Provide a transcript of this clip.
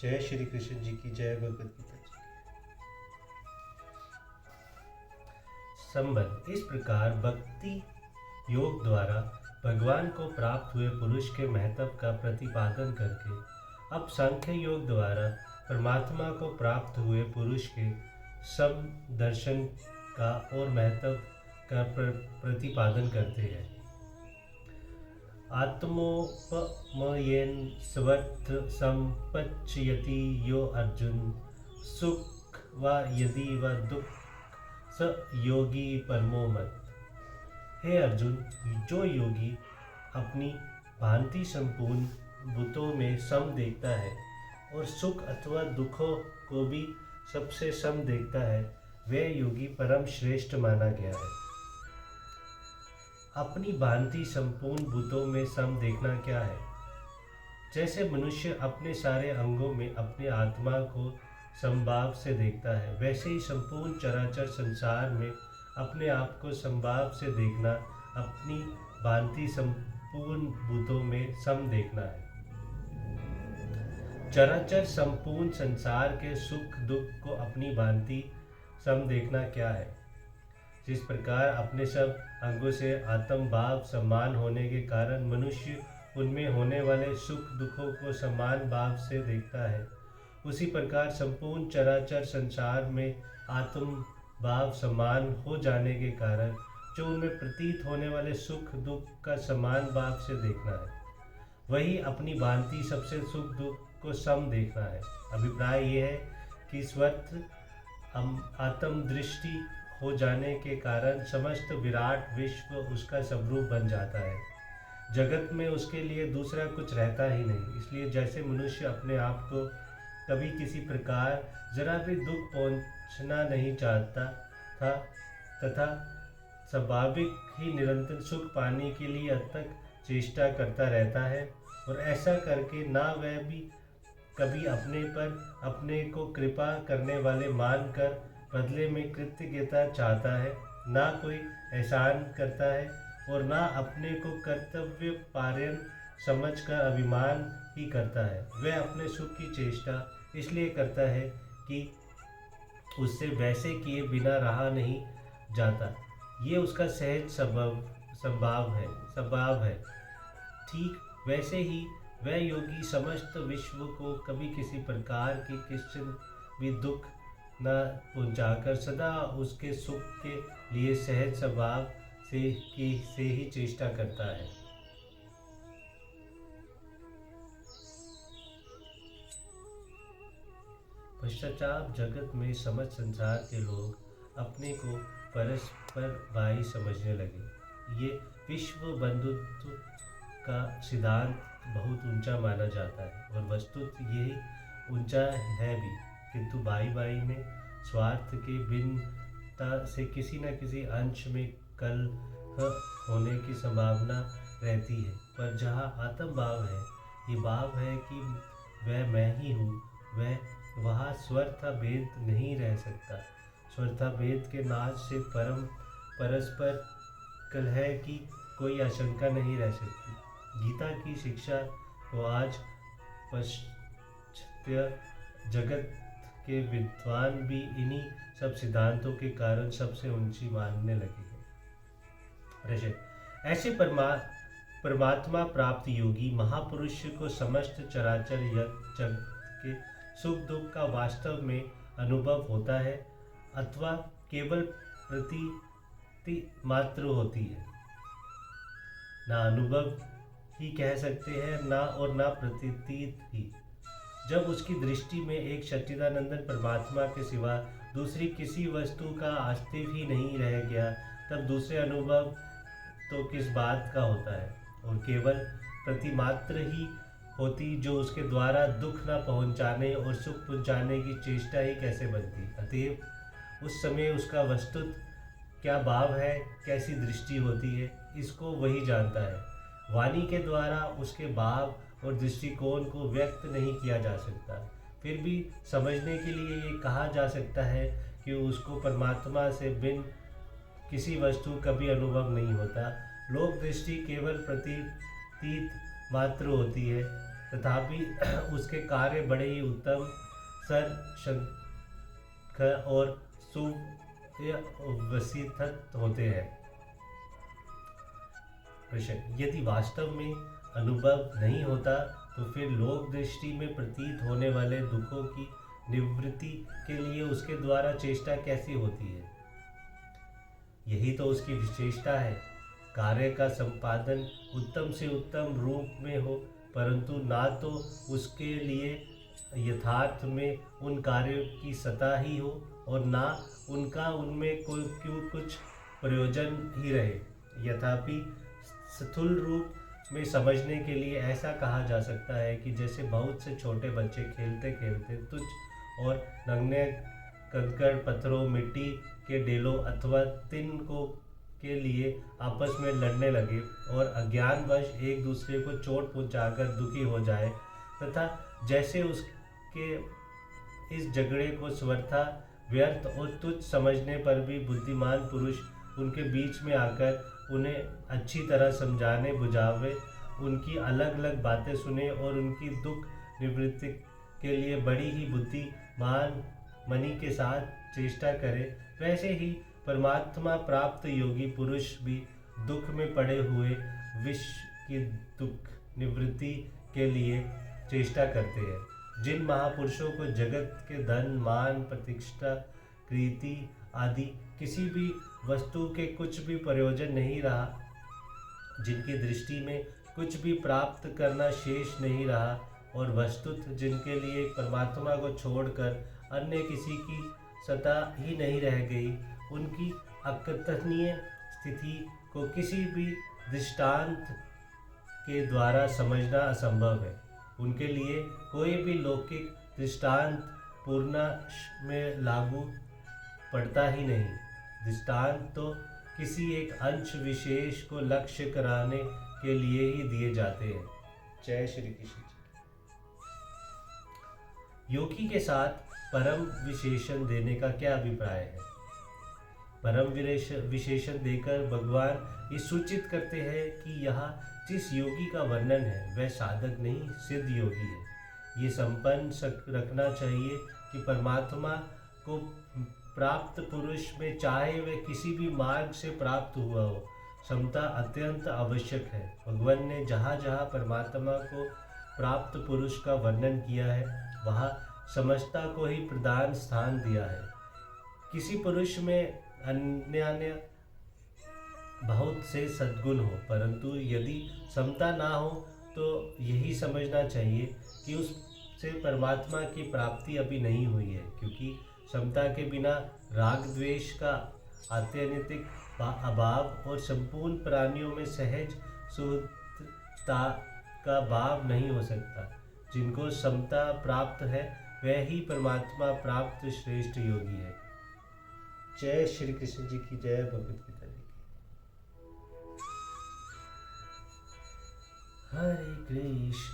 जय श्री कृष्ण जी की जय, भगवद गीता जी की। संबंध। इस प्रकार भक्ति योग द्वारा भगवान को प्राप्त हुए पुरुष के महत्व का प्रतिपादन करके अब सांख्य योग द्वारा परमात्मा को प्राप्त हुए पुरुष के सम दर्शन का और महत्व का प्रतिपादन करते हैं। आत्मोपमयेन स्वर्थ संपच्यति यो अर्जुन, सुख व यदि व दुख स योगी परमो मत। हे अर्जुन, जो योगी अपनी भांति संपूर्ण भूतों में सम देखता है और सुख अथवा दुखों को भी सबसे सम देखता है, वह योगी परम श्रेष्ठ माना गया है। अपनी भांति संपूर्ण भूतों में सम देखना क्या है? जैसे मनुष्य अपने सारे अंगों में अपनी आत्मा को समभाव से देखता है, वैसे ही संपूर्ण चराचर संसार में अपने आप को समभाव से देखना अपनी भांति संपूर्ण भूतों में सम देखना है। चराचर संपूर्ण संसार के सुख दुख को अपनी भांति सम देखना क्या है? जिस प्रकार अपने सब अंगों से आत्म भाव समान होने के कारण मनुष्य उनमें होने वाले सुख दुखों को समान भाव से देखता है, उसी प्रकार संपूर्ण चराचर संसार में आत्म भाव समान हो जाने के कारण जो उनमें प्रतीत होने वाले सुख दुख का समान भाव से देखना है, वही अपनी भांति सबसे सुख दुख को सम देखना है। अभिप्राय यह है कि स्वर्थ आत्म दृष्टि हो जाने के कारण समस्त विराट विश्व उसका स्वरूप बन जाता है। जगत में उसके लिए दूसरा कुछ रहता ही नहीं। इसलिए जैसे मनुष्य अपने आप को कभी किसी प्रकार जरा भी दुख पहुंचना नहीं चाहता था तथा स्वाभाविक ही निरंतर सुख पाने के लिए अथक चेष्टा करता रहता है, और ऐसा करके ना वह भी कभी अपने पर अपने को कृपा करने वाले मानकर बदले में कृतज्ञता चाहता है, ना कोई एहसान करता है और ना अपने को कर्तव्य पारायण समझकर अभिमान ही करता है। वह अपने सुख की चेष्टा इसलिए करता है कि उससे वैसे किए बिना रहा नहीं जाता। ये उसका सहज स्वभाव है। ठीक वैसे ही वह योगी समस्त विश्व को कभी किसी प्रकार की किंचित भी दुख न पहुंचाकर सदा उसके सुख के लिए सहज स्वभाव से ही चेष्टा करता है। पश्चाताप जगत में समस्त संसार के लोग अपने को परस्पर भाई समझने लगे। ये विश्व बंधुत्व का सिद्धांत बहुत ऊंचा माना जाता है और वस्तुतः यही ऊंचा है भी, किंतु भाई भाई में स्वार्थ के भिन्नता से किसी न किसी अंश में कलह होने की संभावना रहती है। पर जहाँ आत्म भाव है, ये भाव है कि वह मैं ही हूँ, वहाँ स्वर्थ भेद नहीं रह सकता। स्वर्थ भेद के नाश से परस्पर कलह की कोई आशंका नहीं रह सकती। गीता की शिक्षा को आज पाश्चात्य जगत के विद्वान भी इन्हीं सब सिद्धांतों के कारण सबसे ऊंची मानने लगे हैं। ऐसे परमात्मा प्राप्त योगी महापुरुष को समस्त चराचर जगत के सुख दुख का वास्तव में अनुभव होता है अथवा केवल प्रतीति मात्र होती है। ना अनुभव ही कह सकते हैं ना प्रतीत ही। जब उसकी दृष्टि में एक सच्चिदानंदन परमात्मा के सिवा दूसरी किसी वस्तु का अस्तित्व ही नहीं रह गया, तब दूसरे अनुभव तो किस बात का होता है, और केवल प्रतिमात्र ही होती जो उसके द्वारा दुख न पहुंचाने और सुख पहुंचाने की चेष्टा ही कैसे बनती। अतएव उस समय उसका वस्तुत क्या भाव है, कैसी दृष्टि होती है, इसको वही जानता है। वाणी के द्वारा उसके भाव और दृष्टिकोण को व्यक्त नहीं किया जा सकता। फिर भी समझने के लिए ये कहा जा सकता है कि उसको परमात्मा से भिन्न किसी वस्तु कभी अनुभव नहीं होता। लोक दृष्टि केवल प्रतीत मात्र होती है। तथापि उसके कार्य बड़े ही उत्तम, शंख और सुव्यवस्थित होते हैं। प्रश्न: यदि वास्तव में अनुभव नहीं होता तो फिर लोक दृष्टि में प्रतीत होने वाले दुखों की निवृत्ति के लिए उसके द्वारा चेष्टा कैसी होती है? यही तो उसकी विशेषता है। कार्य का संपादन उत्तम से उत्तम रूप में हो, परंतु ना तो उसके लिए यथार्थ में उन कार्यों की सत्ता ही हो और ना उनका उनमें कोई कुछ प्रयोजन ही रहे। यथापि स्थूल रूप में समझने के लिए ऐसा कहा जा सकता है कि जैसे बहुत से छोटे बच्चे खेलते खेलते तुच्छ और नगण्य कंकड़, पत्थरों, मिट्टी के ढेलों अथवा तिनकों के लिए आपस में लड़ने लगे और अज्ञानवश एक दूसरे को चोट पहुंचाकर दुखी हो जाए, तथा जैसे उसके इस झगड़े को स्वर्था व्यर्थ और तुच्छ समझने पर भी बुद्धिमान पुरुष उनके बीच में आकर उन्हें अच्छी तरह समझाने बुझावे, उनकी अलग अलग बातें सुने और उनकी दुख निवृत्ति के लिए बड़ी ही बुद्धिमान मनि के साथ चेष्टा करे, वैसे ही परमात्मा प्राप्त योगी पुरुष भी दुख में पड़े हुए विश्व की दुख निवृत्ति के लिए चेष्टा करते हैं। जिन महापुरुषों को जगत के धन, मान, प्रतिष्ठा, कीर्ति आदि किसी भी वस्तु के कुछ भी प्रयोजन नहीं रहा, जिनकी दृष्टि में कुछ भी प्राप्त करना शेष नहीं रहा और वस्तुत जिनके लिए परमात्मा को छोड़कर अन्य किसी की सत्ता ही नहीं रह गई, उनकी अकथनीय स्थिति को किसी भी दृष्टांत के द्वारा समझना असंभव है। उनके लिए कोई भी लौकिक दृष्टांत पूर्ण में लागू पड़ता ही नहीं। दृष्टांत तो किसी एक अंश विशेष को लक्ष्य कराने के लिए ही दिए जाते हैं। जय श्री कृष्ण। योगी के साथ परम विशेषण देने का क्या अभिप्राय है? परम विशेषण देकर भगवान ये सूचित करते हैं कि यहाँ जिस योगी का वर्णन है वह साधक नहीं, सिद्ध योगी है। ये संपन्न रखना चाहिए कि परमात्मा को प्राप्त पुरुष में चाहे वह किसी भी मार्ग से प्राप्त हुआ हो, समता अत्यंत आवश्यक है। भगवान ने जहाँ जहाँ परमात्मा को प्राप्त पुरुष का वर्णन किया है वहाँ समता को ही प्रधान स्थान दिया है। किसी पुरुष में अन्य बहुत से सद्गुण हो, परंतु यदि समता ना हो तो यही समझना चाहिए कि उससे परमात्मा की प्राप्ति अभी नहीं हुई है, क्योंकि समता के बिना राग द्वेष का आत्यंतिक अभाव और संपूर्ण प्राणियों में सहज शुद्धता का भाव नहीं हो सकता। जिनको समता प्राप्त है वह ही परमात्मा प्राप्त श्रेष्ठ योगी है। जय श्री कृष्ण जी की जय। भगवत गीता जी की। हरे कृष्ण।